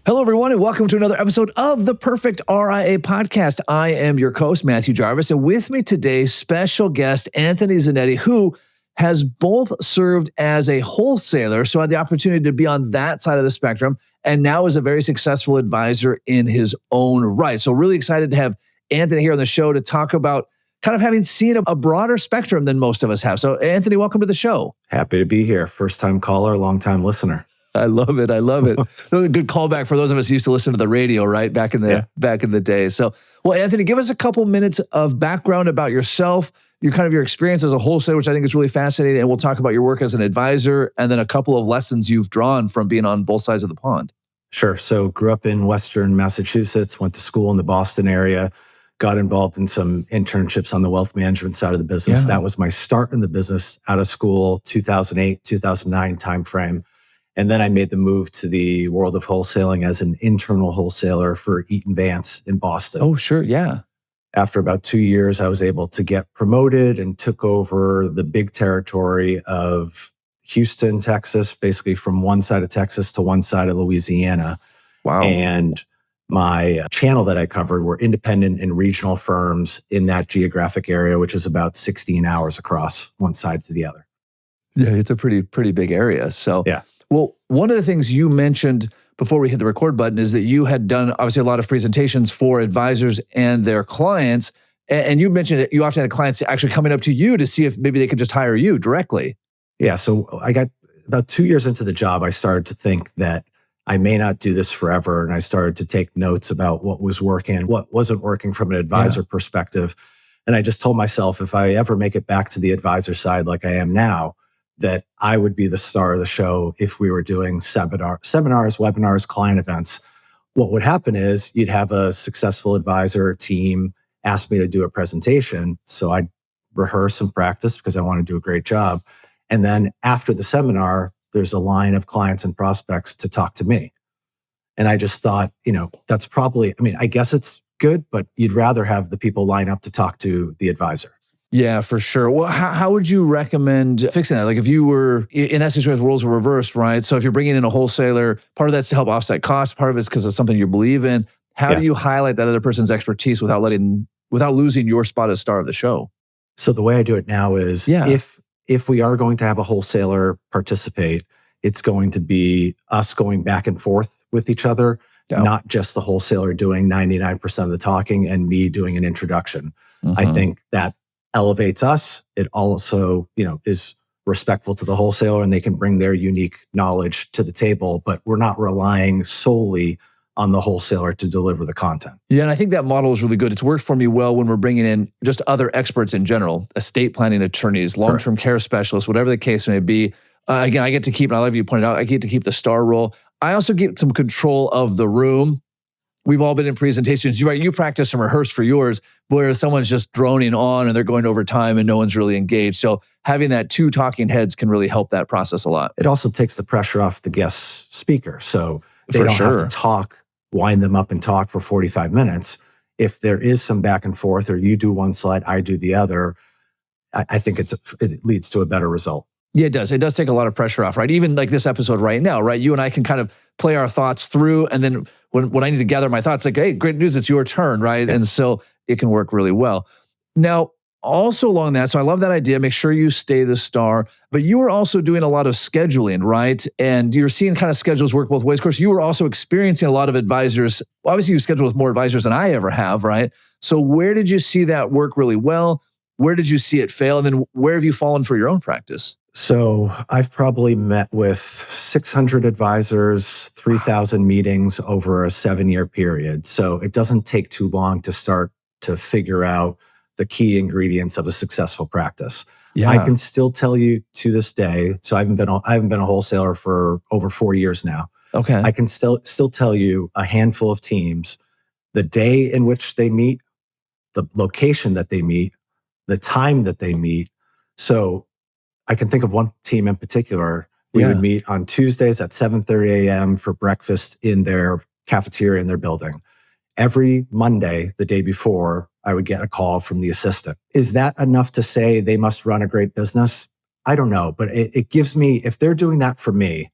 Hello, everyone, and welcome to another episode of the Perfect RIA podcast. I am your host, Matthew Jarvis, and with me today, special guest Anthony Zanetti, who has both served as a wholesaler, so had the opportunity to be on that side of the spectrum, and now is a very successful advisor in his own right. So really excited to have Anthony here on the show to talk about kind of having seen a broader spectrum than most of us have. So Anthony, welcome to the show. Happy to be here. First time caller, long time listener. I love it. I love it. That was a good callback for those of us who used to listen to the radio, right? Back in the day. So, well, Anthony, give us a couple minutes of background about yourself, your experience as a wholesaler, which I think is really fascinating. And we'll talk about your work as an advisor and then a couple of lessons you've drawn from being on both sides of the pond. Sure. So grew up in Western Massachusetts, went to school in the Boston area, got involved in some internships on the wealth management side of the business. That was my start in the business out of school, 2008, 2009 timeframe. And then I made the move to the world of wholesaling as an internal wholesaler for Eaton Vance in Boston. Oh, sure. Yeah. After about 2 years, I was able to get promoted and took over the big territory of Houston, Texas, basically from one side of Texas to one side of Louisiana. Wow. And my channel that I covered were independent and regional firms in that geographic area, which is about 16 hours across one side to the other. Yeah, it's a pretty big area. So yeah. Well, one of the things you mentioned before we hit the record button is that you had done obviously a lot of presentations for advisors and their clients. And you mentioned that you often had clients actually coming up to you to see if maybe they could just hire you directly. Yeah. So I got about 2 years into the job, I started to think that I may not do this forever. And I started to take notes about what was working, what wasn't working from an advisor perspective. And I just told myself, if I ever make it back to the advisor side like I am now, that I would be the star of the show if we were doing seminars, webinars, client events. What would happen is you'd have a successful advisor team ask me to do a presentation. So I'd rehearse and practice because I want to do a great job. And then after the seminar, there's a line of clients and prospects to talk to me. And I just thought, that's probably, I guess it's good, but you'd rather have the people line up to talk to the advisor. Yeah, for sure. Well, how would you recommend fixing that? Like if you were, in that situation, roles were reversed, right? So if you're bringing in a wholesaler, part of that's to help offset costs, part of it's because of something you believe in. How do you highlight that other person's expertise without losing your spot as star of the show? So the way I do it now is if we are going to have a wholesaler participate, it's going to be us going back and forth with each other, not just the wholesaler doing 99% of the talking and me doing an introduction. I think that elevates us. It also, is respectful to the wholesaler and they can bring their unique knowledge to the table, but we're not relying solely on the wholesaler to deliver the content. Yeah, and I think that model is really good. It's worked for me well when we're bringing in just other experts in general, estate planning attorneys, long-term care specialists, whatever the case may be. Again, I get to keep, and I love you pointed out, I get to keep the star role. I also get some control of the room. We've all been in presentations. You practice and rehearse for yours, where someone's just droning on and they're going over time and no one's really engaged. So having that two talking heads can really help that process a lot. It also takes the pressure off the guest speaker. So they don't have to wind them up and talk for 45 minutes. If there is some back and forth or you do one slide, I do the other, I think it leads to a better result. Yeah, it does. It does take a lot of pressure off, right? Even like this episode right now, right? You and I can kind of play our thoughts through. And then when I need to gather my thoughts, like, hey, great news, it's your turn, right? Yeah. And so it can work really well. Now, also along that, so I love that idea. Make sure you stay the star. But you were also doing a lot of scheduling, right? And you're seeing kind of schedules work both ways. Of course, you were also experiencing a lot of advisors. Obviously, you schedule with more advisors than I ever have, right? So where did you see that work really well? Where did you see it fail? And then where have you fallen for your own practice? So I've probably met with 600 advisors, 3,000 meetings over a 7-year period. So it doesn't take too long to start to figure out the key ingredients of a successful practice. Yeah. I can still tell you to this day, so I haven't been a wholesaler for over 4 years now. Okay. I can still tell you a handful of teams, the day in which they meet, the location that they meet, the time that they meet. So I can think of one team in particular. We would meet on Tuesdays at 7:30 a.m. for breakfast in their cafeteria in their building. Every Monday, the day before, I would get a call from the assistant. Is that enough to say they must run a great business? I don't know, but it gives me, if they're doing that for me,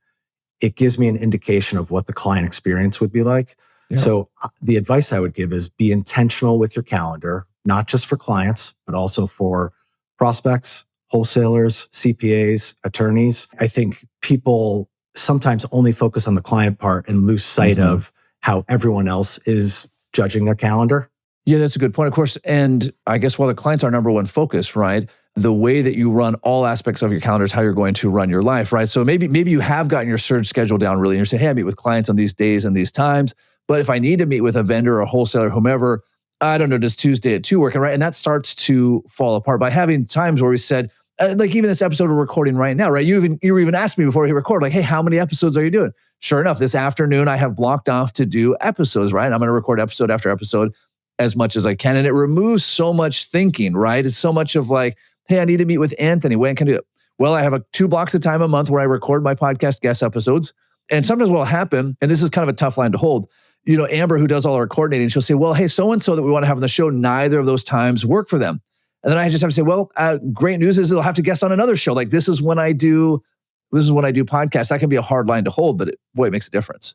it gives me an indication of what the client experience would be like. Yeah. So the advice I would give is be intentional with your calendar, not just for clients, but also for prospects, wholesalers, CPAs, attorneys. I think people sometimes only focus on the client part and lose sight of how everyone else is judging their calendar. Yeah, that's a good point, of course. And I guess while the client's our number one focus, right? The way that you run all aspects of your calendar is how you're going to run your life, right? So maybe you have gotten your surge schedule down really, and you're saying, hey, I meet with clients on these days and these times. But if I need to meet with a vendor or a wholesaler, whomever, I don't know, does Tuesday at 2 working, right? And that starts to fall apart by having times where we said, like even this episode we're recording right now, right? You even asked me before we record, like, hey, how many episodes are you doing? Sure enough, this afternoon I have blocked off to do episodes, right? I'm going to record episode after episode as much as I can. And it removes so much thinking, right? It's so much of like, hey, I need to meet with Anthony. When can I do it? Well, I have 2 blocks of time a month where I record my podcast guest episodes. And sometimes what will happen, and this is kind of a tough line to hold, Amber, who does all our coordinating, she'll say, well, hey, so-and-so that we want to have on the show, neither of those times work for them. And then I just have to say, well, great news is they'll have to guest on another show. Like this is when I do podcasts. That can be a hard line to hold, but it makes a difference.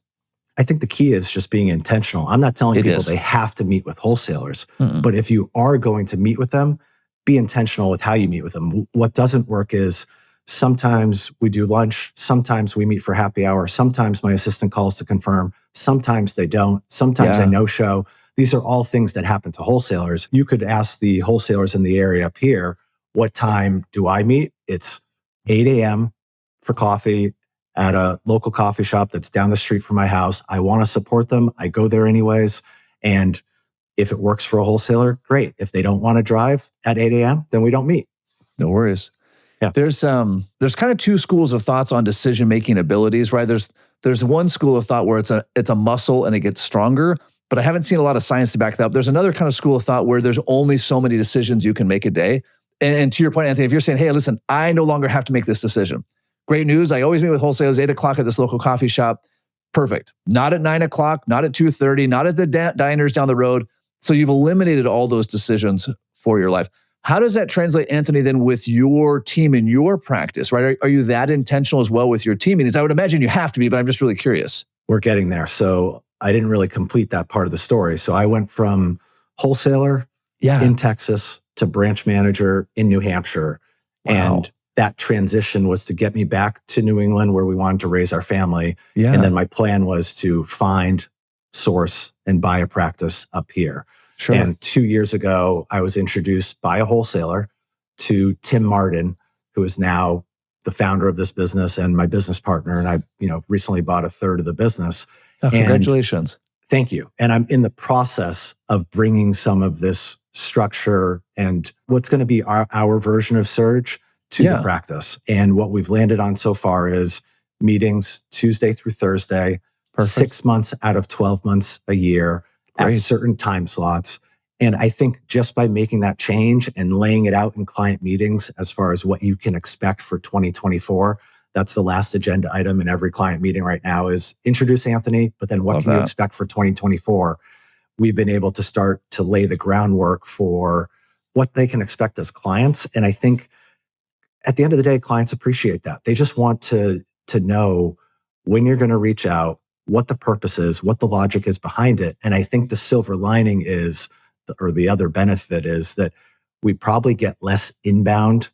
I think the key is just being intentional. I'm not telling people they have to meet with wholesalers, but if you are going to meet with them, be intentional with how you meet with them. What doesn't work is sometimes we do lunch, sometimes we meet for happy hour, sometimes my assistant calls to confirm, sometimes they don't, sometimes I no-show. These are all things that happen to wholesalers. You could ask the wholesalers in the area up here, what time do I meet? It's 8 a.m. for coffee at a local coffee shop that's down the street from my house. I want to support them. I go there anyways. And if it works for a wholesaler, great. If they don't want to drive at 8 a.m., then we don't meet. No worries. Yeah. There's kind of 2 schools of thoughts on decision-making abilities, right? There's one school of thought where it's a muscle and it gets stronger, but I haven't seen a lot of science to back that up. There's another kind of school of thought where there's only so many decisions you can make a day. And to your point, Anthony, if you're saying, hey, listen, I no longer have to make this decision. Great news. I always meet with wholesalers 8 o'clock at this local coffee shop. Perfect. Not at 9 o'clock, not at 2:30, not at the diners down the road. So you've eliminated all those decisions for your life. How does that translate, Anthony, then with your team and your practice, right? Are you that intentional as well with your team meetings? I would imagine you have to be, but I'm just really curious. We're getting there. So I didn't really complete that part of the story. So I went from wholesaler in Texas to branch manager in New Hampshire. Wow. And that transition was to get me back to New England where we wanted to raise our family. Yeah. And then my plan was to find, source, and buy a practice up here. Sure. And 2 years ago, I was introduced by a wholesaler to Tim Mardin, who is now the founder of this business and my business partner. And I, recently bought a third of the business. Oh, congratulations. Thank you. And I'm in the process of bringing some of this structure and what's going to be our version of Surge to the practice. And what we've landed on so far is meetings Tuesday through Thursday, 6 months out of 12 months a year at certain time slots. And I think just by making that change and laying it out in client meetings as far as what you can expect for 2024, that's the last agenda item in every client meeting right now is introduce Anthony, but then what can you expect for 2024? We've been able to start to lay the groundwork for what they can expect as clients. And I think at the end of the day, clients appreciate that. They just want to know when you're going to reach out, what the purpose is, what the logic is behind it. And I think the silver lining is, or the other benefit is that we probably get less inbound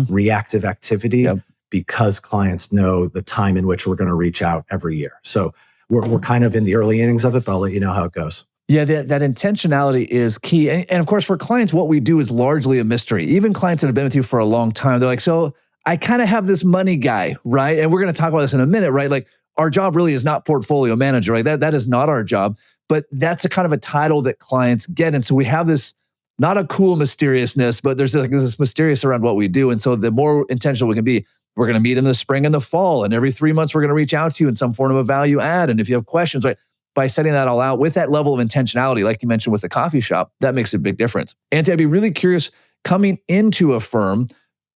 reactive activity because clients know the time in which we're going to reach out every year. So we're kind of in the early innings of it, but I'll let you know how it goes. Yeah, that intentionality is key. And of course, for clients, what we do is largely a mystery. Even clients that have been with you for a long time, they're like, so I kind of have this money guy, right? And we're going to talk about this in a minute, right? Like our job really is not portfolio manager, right? That is not our job, but that's a kind of a title that clients get. And so we have this, not a cool mysteriousness, but there's this mysterious around what we do. And so the more intentional we can be, we're going to meet in the spring and the fall. And every 3 months, we're going to reach out to you in some form of a value add. And if you have questions, right? By setting that all out with that level of intentionality, like you mentioned with the coffee shop, that makes a big difference. Anthony, I'd be really curious, coming into a firm,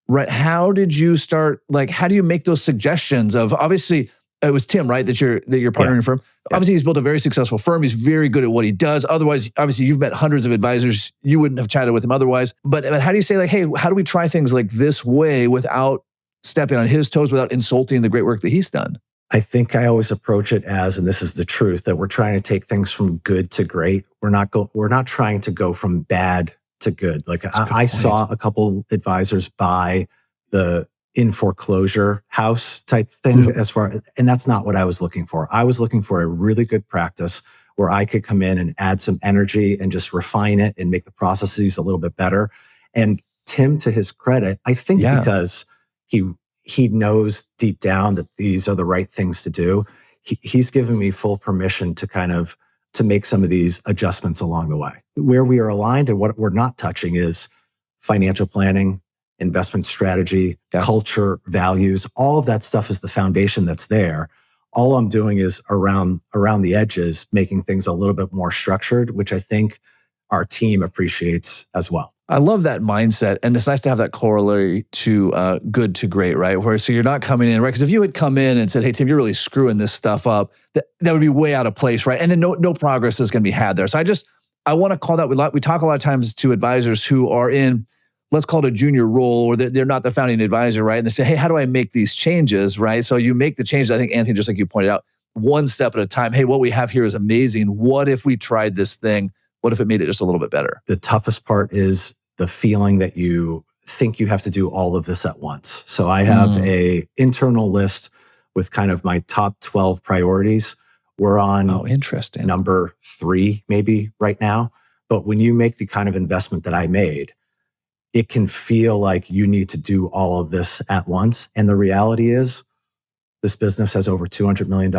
right? How did you start, how do you make those suggestions of, obviously, it was Tim, right? That you're partnering in a firm. Yeah. Obviously, he's built a very successful firm. He's very good at what he does. Otherwise, obviously, you've met hundreds of advisors. You wouldn't have chatted with him otherwise. But how do you say, hey, how do we try things like this way without stepping on his toes, without insulting the great work that he's done? I think I always approach it as, and this is the truth, that we're trying to take things from good to great. We're not trying to go from bad to good. Like That's a good I point. saw a couple advisors buy the in foreclosure house type thing Yep. and that's not what I was looking for. I was looking for a really good practice where I could come in and add some energy and just refine it and make the processes a little bit better. And Tim, to his credit, I think Yeah. because he knows deep down that these are the right things to do. He's given me full permission to to make some of these adjustments along the way. Where we are aligned and what we're not touching is financial planning, investment strategy, Yeah. culture, values. All of that stuff is the foundation that's there. All I'm doing is around the edges, making things a little bit more structured, which I think our team appreciates as well. I love that mindset. And it's nice to have that corollary to good to great, right? Where so you're not coming in, right? Because if you had come in and said, hey, Tim, you're really screwing this stuff up, that would be way out of place, right? And then no progress is going to be had there. So I want to call that, we talk a lot of times to advisors who are in, let's call it a junior role, or they're not the founding advisor, right? And they say, hey, how do I make these changes, right? So you make the changes, I think, Anthony, just like you pointed out, one step at a time. Hey, what we have here is amazing. What if we tried this thing? What if it made it just a little bit better? The toughest part is the feeling that you think you have to do all of this at once. So I have a internal list with kind of my top 12 priorities. We're on interesting. number 3 maybe right now. But when you make the kind of investment that I made, it can feel like you need to do all of this at once. And the reality is this business has over $200 million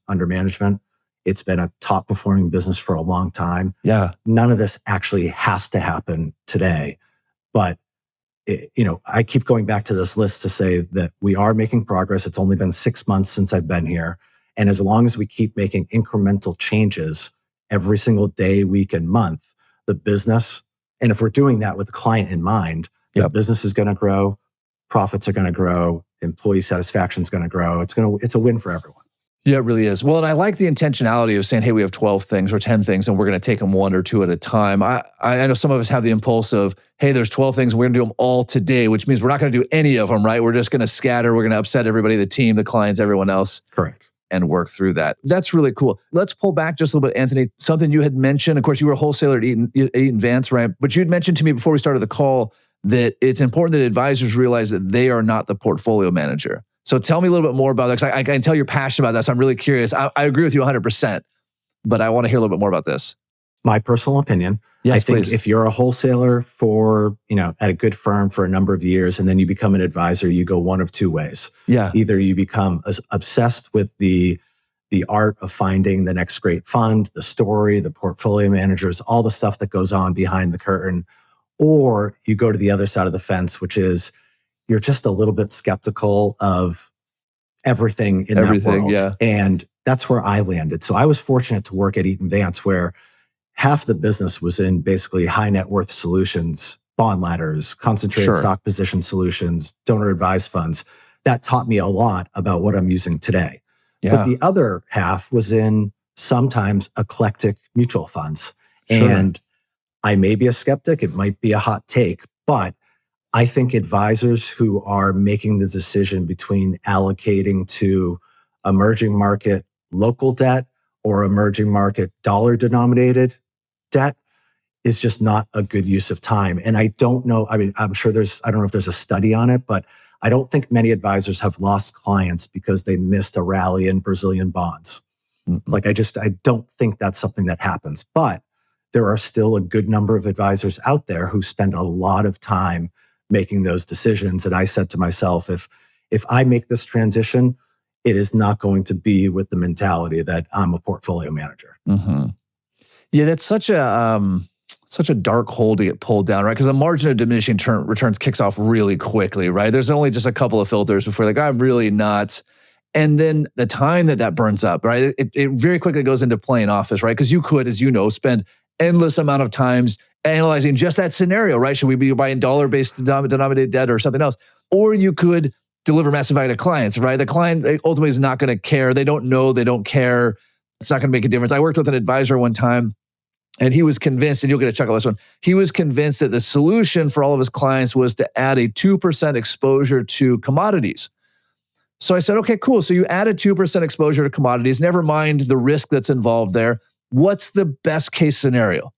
under management. It's been a top performing business for a long time. Yeah. None of this actually has to happen today. But, I keep going back to this list to say that we are making progress. It's only been 6 months since I've been here. And as long as we keep making incremental changes every single day, week, and month, the business, and if we're doing that with the client in mind, the business is going to grow, profits are going to grow, employee satisfaction is going to grow. It's a win for everyone. Yeah, it really is. Well, and I like the intentionality of saying, hey, we have 12 things or 10 things, and we're going to take them 1 or 2 at a time. I know some of us have the impulse of, hey, there's 12 things, we're going to do them all today, which means we're not going to do any of them, right? We're just going to scatter. We're going to upset everybody, the team, the clients, everyone else. Correct. And work through that. That's really cool. Let's pull back just a little bit, Anthony. Something you had mentioned, of course, you were a wholesaler at Eaton Vance, right? But you had mentioned to me before we started the call that it's important that advisors realize that they are not the portfolio manager. So tell me a little bit more about that, because I can tell you're passionate about that. So I'm really curious. I agree with you 100%, but I want to hear a little bit more about this. My personal opinion. Yes, I think please. If you're a wholesaler for, at a good firm for a number of years, and then you become an advisor, you go one of 2 ways. Yeah. Either you become obsessed with the art of finding the next great fund, the story, the portfolio managers, all the stuff that goes on behind the curtain, or you go to the other side of the fence, which is you're just a little bit skeptical of everything in that world. Yeah. And that's where I landed. So I was fortunate to work at Eaton Vance, where half the business was in basically high net worth solutions, bond ladders, concentrated stock position solutions, donor advised funds. That taught me a lot about what I'm using today. Yeah. But the other half was in sometimes eclectic mutual funds. And I may be a skeptic, it might be a hot take, but I think advisors who are making the decision between allocating to emerging market local debt or emerging market dollar denominated debt is just not a good use of time. And I don't know, I'm sure I don't know if there's a study on it, but I don't think many advisors have lost clients because they missed a rally in Brazilian bonds. Like I don't think that's something that happens. But there are still a good number of advisors out there who spend a lot of time making those decisions. And I said to myself, if I make this transition, it is not going to be with the mentality that I'm a portfolio manager. Mm-hmm. Yeah, that's such a dark hole to get pulled down, right? Because the margin of diminishing returns kicks off really quickly, right? There's only just a couple of filters before like, I'm really not. And then the time that burns up, right? It very quickly goes into playing office, right? Because you could, as you know, spend endless amount of times analyzing just that scenario, right? Should we be buying dollar-based denominated debt or something else? Or you could deliver massive value to clients, right? The client ultimately is not going to care. They don't know. They don't care. It's not going to make a difference. I worked with an advisor one time, and he was convinced, and you'll get a chuckle on this one, he was convinced that the solution for all of his clients was to add a 2% exposure to commodities. So I said, okay, cool. So you added 2% exposure to commodities. Never mind the risk that's involved there. What's the best case scenario?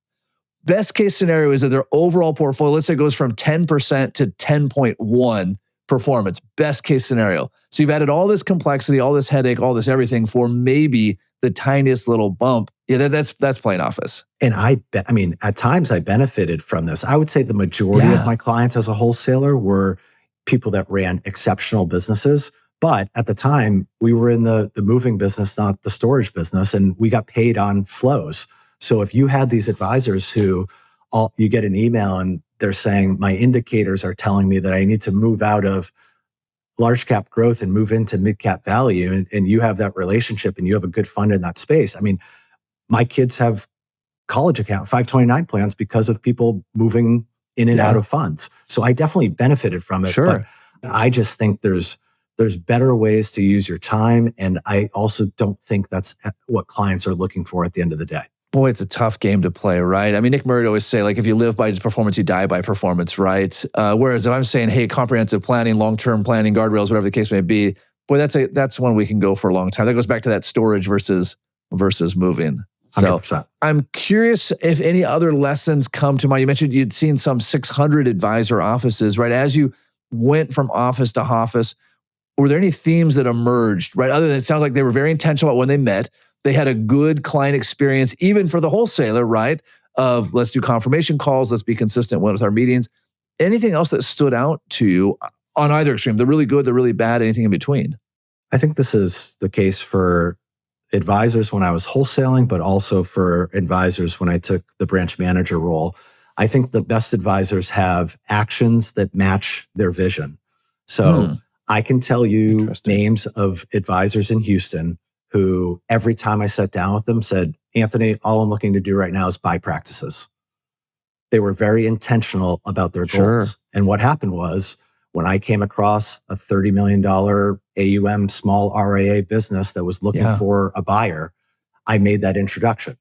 Best case scenario is that their overall portfolio, let's say, goes from 10% to 10.1 performance. Best case scenario. So you've added all this complexity, all this headache, all this everything for maybe the tiniest little bump. Yeah, that's playing office. And at times I benefited from this. I would say the majority of my clients as a wholesaler were people that ran exceptional businesses. But at the time, we were in the moving business, not the storage business, and we got paid on flows. So if you had these advisors who you get an email and they're saying, my indicators are telling me that I need to move out of large cap growth and move into mid cap value, and you have that relationship and you have a good fund in that space. I mean, my kids have college account 529 plans because of people moving in and out of funds. So I definitely benefited from it. Sure. But I just think there's better ways to use your time. And I also don't think that's what clients are looking for at the end of the day. Boy, it's a tough game to play, right? I mean, Nick Murray would always say, like, if you live by performance, you die by performance, right? Whereas if I'm saying, hey, comprehensive planning, long-term planning, guardrails, whatever the case may be, boy, that's one we can go for a long time. That goes back to that storage versus moving. So 100%. I'm curious if any other lessons come to mind. You mentioned you'd seen some 600 advisor offices, right? As you went from office to office, were there any themes that emerged, right? Other than it sounds like they were very intentional about when they met. They had a good client experience, even for the wholesaler, right? Of let's do confirmation calls, let's be consistent with our meetings. Anything else that stood out to you on either extreme, the really good, the really bad, anything in between? I think this is the case for advisors when I was wholesaling, but also for advisors when I took the branch manager role. I think the best advisors have actions that match their vision. So I can tell you names of advisors in Houston who every time I sat down with them said, Anthony, all I'm looking to do right now is buy practices. They were very intentional about their goals. And what happened was when I came across a $30 million AUM small RIA business that was looking for a buyer, I made that introduction.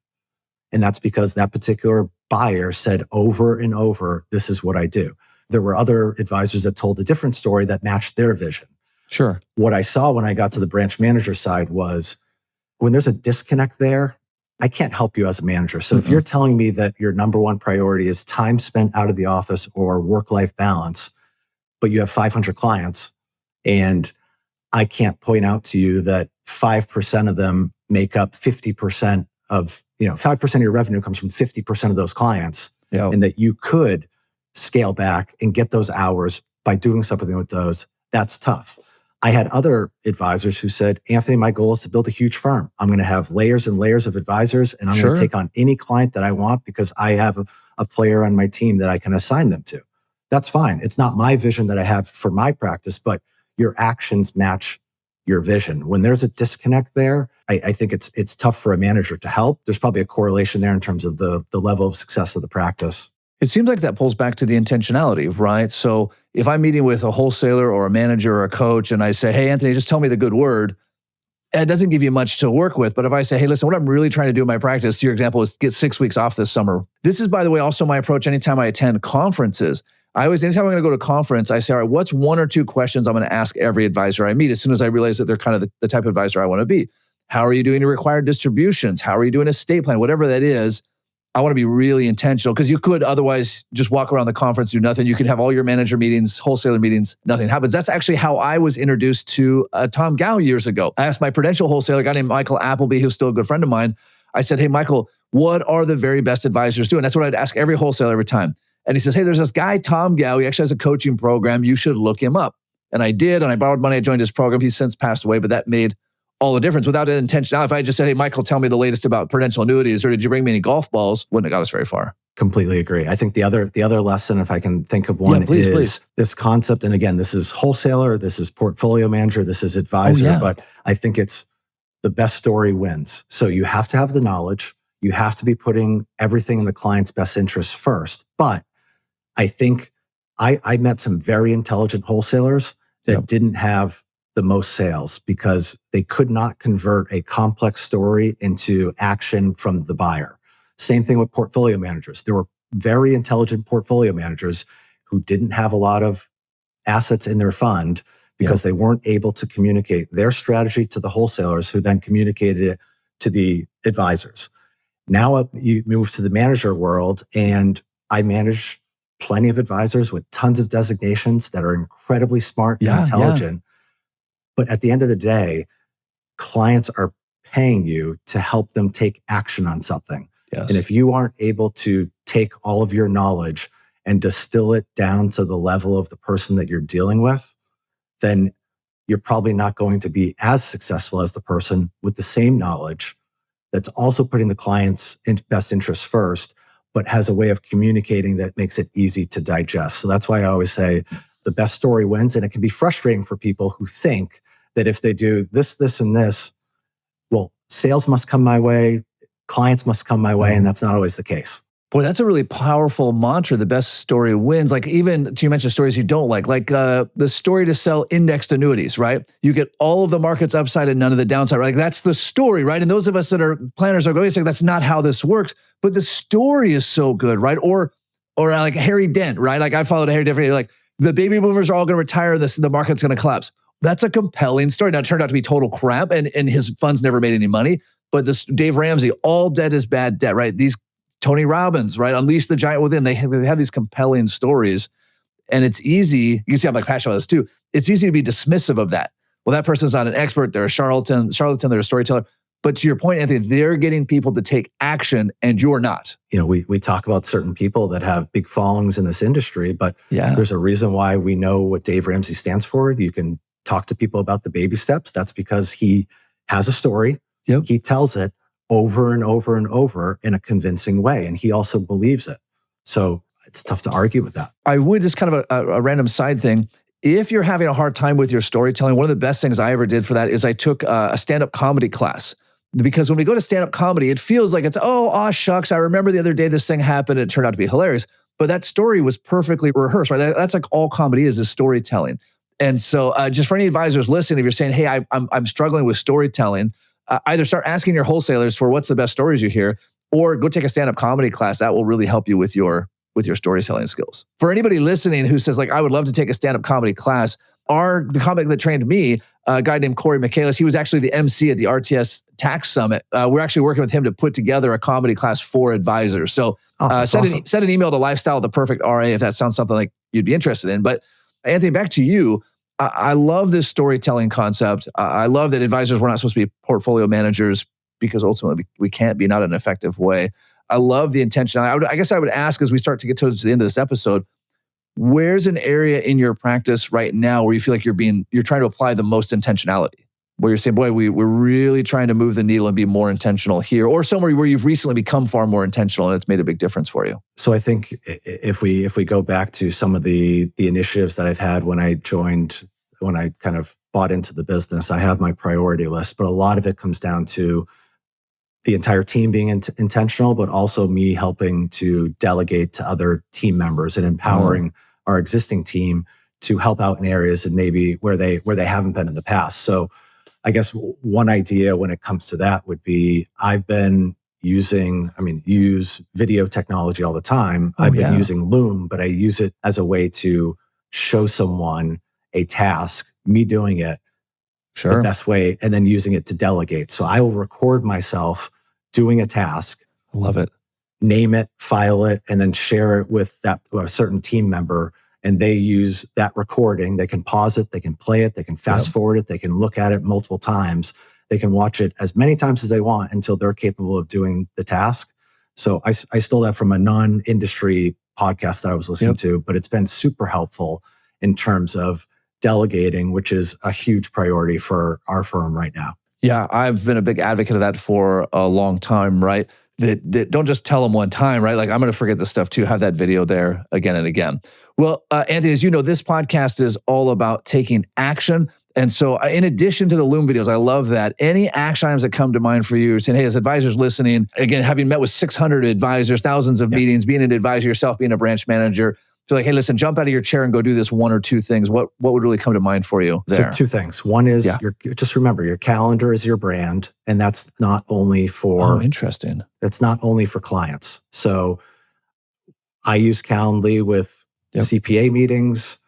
And that's because that particular buyer said over and over, this is what I do. There were other advisors that told a different story that matched their vision. Sure. What I saw when I got to the branch manager side was when there's a disconnect there, I can't help you as a manager. So if you're telling me that your number one priority is time spent out of the office or work-life balance, but you have 500 clients, and I can't point out to you that 5% of them make up 50% of, 5% of your revenue comes from 50% of those clients, and that you could scale back and get those hours by doing something with those, that's tough. I had other advisors who said, Anthony, my goal is to build a huge firm. I'm going to have layers and layers of advisors, and I'm going to take on any client that I want because I have a player on my team that I can assign them to. That's fine. It's not my vision that I have for my practice, but your actions match your vision. When there's a disconnect there, I think it's tough for a manager to help. There's probably a correlation there in terms of the level of success of the practice. It seems like that pulls back to the intentionality, right? So if I'm meeting with a wholesaler or a manager or a coach and I say, hey, Anthony, just tell me the good word, it doesn't give you much to work with. But if I say, hey, listen, what I'm really trying to do in my practice, your example is get 6 weeks off this summer. This is, by the way, also my approach anytime I attend conferences. Anytime I'm going to go to a conference, I say, all right, what's one or two questions I'm going to ask every advisor I meet as soon as I realize that they're kind of the type of advisor I want to be? How are you doing your required distributions? How are you doing estate plan? Whatever that is, I want to be really intentional because you could otherwise just walk around the conference, do nothing. You could have all your manager meetings, wholesaler meetings, nothing happens. That's actually how I was introduced to Tom Gow years ago. I asked my Prudential wholesaler, a guy named Michael Appleby, who's still a good friend of mine. I said, hey, Michael, what are the very best advisors doing? That's what I'd ask every wholesaler every time. And he says, hey, there's this guy, Tom Gow. He actually has a coaching program. You should look him up. And I did, and I borrowed money. I joined his program. He's since passed away, but that made all the difference without an intention. Now, if I just said, hey, Michael, tell me the latest about Prudential annuities, or did you bring me any golf balls? Wouldn't have got us very far. Completely agree. I think the other lesson, if I can think of one, is this concept. And again, this is wholesaler, this is portfolio manager, this is advisor, but I think it's the best story wins. So you have to have the knowledge. You have to be putting everything in the client's best interest first. But I think I met some very intelligent wholesalers that didn't have the most sales because they could not convert a complex story into action from the buyer. Same thing with portfolio managers. There were very intelligent portfolio managers who didn't have a lot of assets in their fund because they weren't able to communicate their strategy to the wholesalers, who then communicated it to the advisors. Now you move to the manager world, and I manage plenty of advisors with tons of designations that are incredibly smart and intelligent. But at the end of the day, clients are paying you to help them take action on something. Yes. And if you aren't able to take all of your knowledge and distill it down to the level of the person that you're dealing with, then you're probably not going to be as successful as the person with the same knowledge that's also putting the client's best interest first, but has a way of communicating that makes it easy to digest. So that's why I always say the best story wins. And it can be frustrating for people who think that if they do this, this, and this, well, sales must come my way, clients must come my way, and that's not always the case. Boy, that's a really powerful mantra. The best story wins. Like, even you mentioned stories you don't like the story to sell indexed annuities, right? You get all of the markets upside and none of the downside, right? Like, that's the story, right? And those of us that are planners are going to say that's not how this works, but the story is so good, right? Or like Harry Dent, right? Like, I followed Harry Dent, like the baby boomers are all going to retire, the market's going to collapse. That's a compelling story. Now, it turned out to be total crap, and his funds never made any money. But this Dave Ramsey, all debt is bad debt, right? These Tony Robbins, right? Unleash the Giant Within. They have these compelling stories, and it's easy. You can see I'm like passionate about this too. It's easy to be dismissive of that. Well, that person's not an expert. They're a charlatan. They're a storyteller. But to your point, Anthony, they're getting people to take action, and you're not. You know, we talk about certain people that have big followings in this industry, but there's a reason why we know what Dave Ramsey stands for. You can talk to people about the baby steps. That's because he has a story. Yep. He tells it over and over and over in a convincing way, and he also believes it. So it's tough to argue with that. I would, just kind of a random side thing. If you're having a hard time with your storytelling, one of the best things I ever did for that is I took a stand-up comedy class. Because when we go to stand-up comedy, it feels like it's, shucks, I remember the other day this thing happened, and it turned out to be hilarious. But that story was perfectly rehearsed, right? That's like all comedy is storytelling. And so just for any advisors listening, if you're saying, hey, I'm struggling with storytelling, either start asking your wholesalers for what's the best stories you hear, or go take a stand-up comedy class. That will really help you with your storytelling skills. For anybody listening who says, like, I would love to take a stand-up comedy class, the comic that trained me, a guy named Corey Michaelis, he was actually the MC at the RTS Tax Summit. We're actually working with him to put together a comedy class for advisors. So send an email to Lifestyle, the Perfect RIA, if that sounds something like you'd be interested in. But Anthony, back to you. I love this storytelling concept. I love that advisors, we're not supposed to be portfolio managers because ultimately we can't be, not in an effective way. I love the intention. I guess I would ask, as we start to get towards the end of this episode, where's an area in your practice right now where you feel like you're trying to apply the most intentionality? Where you're saying, boy, we're really trying to move the needle and be more intentional here, or somewhere where you've recently become far more intentional and it's made a big difference for you? So I think if we go back to some of the initiatives that I've had when I kind of bought into the business, I have my priority list, but a lot of it comes down to the entire team being intentional, but also me helping to delegate to other team members and empowering our existing team to help out in areas and maybe where they haven't been in the past. So I guess one idea when it comes to that would be I've been use video technology all the time. I've been using Loom, but I use it as a way to show someone a task, me doing it the best way, and then using it to delegate. So I will record myself doing a task. I love it. Name it, file it, and then share it with a certain team member. And they use that recording. They can pause it, they can play it, they can fast forward it, they can look at it multiple times. They can watch it as many times as they want until they're capable of doing the task. So I stole that from a non-industry podcast that I was listening to, but it's been super helpful in terms of delegating, which is a huge priority for our firm right now. Yeah, I've been a big advocate of that for a long time, right? That don't just tell them one time, right? Like, I'm going to forget this stuff too. Have that video there again and again. Well, Anthony, as you know, this podcast is all about taking action. And so in addition to the Loom videos, I love that. Any action items that come to mind for you, saying, hey, as advisors listening, again, having met with 600 advisors, thousands of meetings, being an advisor yourself, being a branch manager, feel like, hey, listen, jump out of your chair and go do this one or two things. What would really come to mind for you there? So two things. One is just remember your calendar is your brand, and that's not only for interesting. That's not only for clients. So I use Calendly with CPA meetings,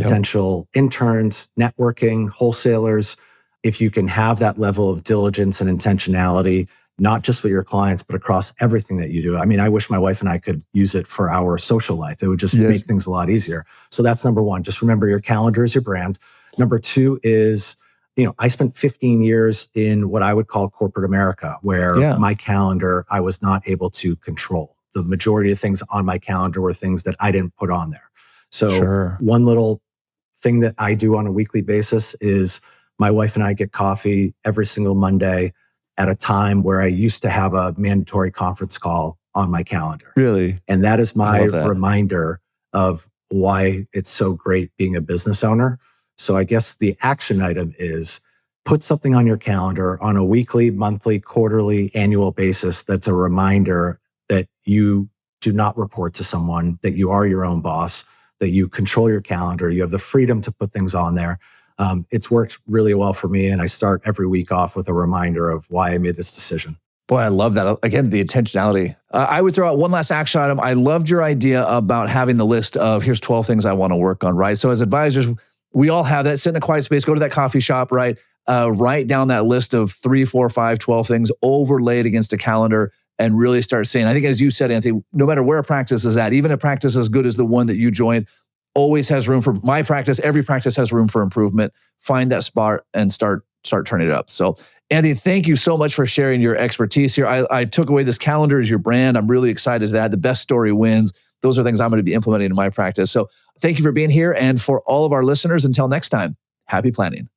potential interns, networking, wholesalers. If you can have that level of diligence and intentionality, not just with your clients, but across everything that you do. I mean, I wish my wife and I could use it for our social life. It would just make things a lot easier. So that's number one. Just remember your calendar is your brand. Number two is, I spent 15 years in what I would call corporate America, where my calendar, I was not able to control. The majority of things on my calendar were things that I didn't put on there. So one little thing that I do on a weekly basis is my wife and I get coffee every single Monday at a time where I used to have a mandatory conference call on my calendar. Really? And that is my reminder of why it's so great being a business owner. So I guess the action item is put something on your calendar on a weekly, monthly, quarterly, annual basis that's a reminder that you do not report to someone, that you are your own boss, that you control your calendar, you have the freedom to put things on there. It's worked really well for me, and I start every week off with a reminder of why I made this decision. Boy, I love that. Again, the intentionality. I would throw out one last action item. I loved your idea about having the list of here's 12 things I want to work on, right? So as advisors, we all have that. Sit in a quiet space, go to that coffee shop, right? Write down that list of 3, 4, 5, 12 things, overlay it against a calendar, and really start saying, I think as you said, Anthony, no matter where a practice is at, even a practice as good as the one that you joined, always has room for my practice. Every practice has room for improvement. Find that spot and start turning it up. So Anthony, thank you so much for sharing your expertise here. I took away this calendar as your brand. I'm really excited to that. The best story wins. Those are things I'm going to be implementing in my practice. So thank you for being here. And for all of our listeners, until next time, happy planning.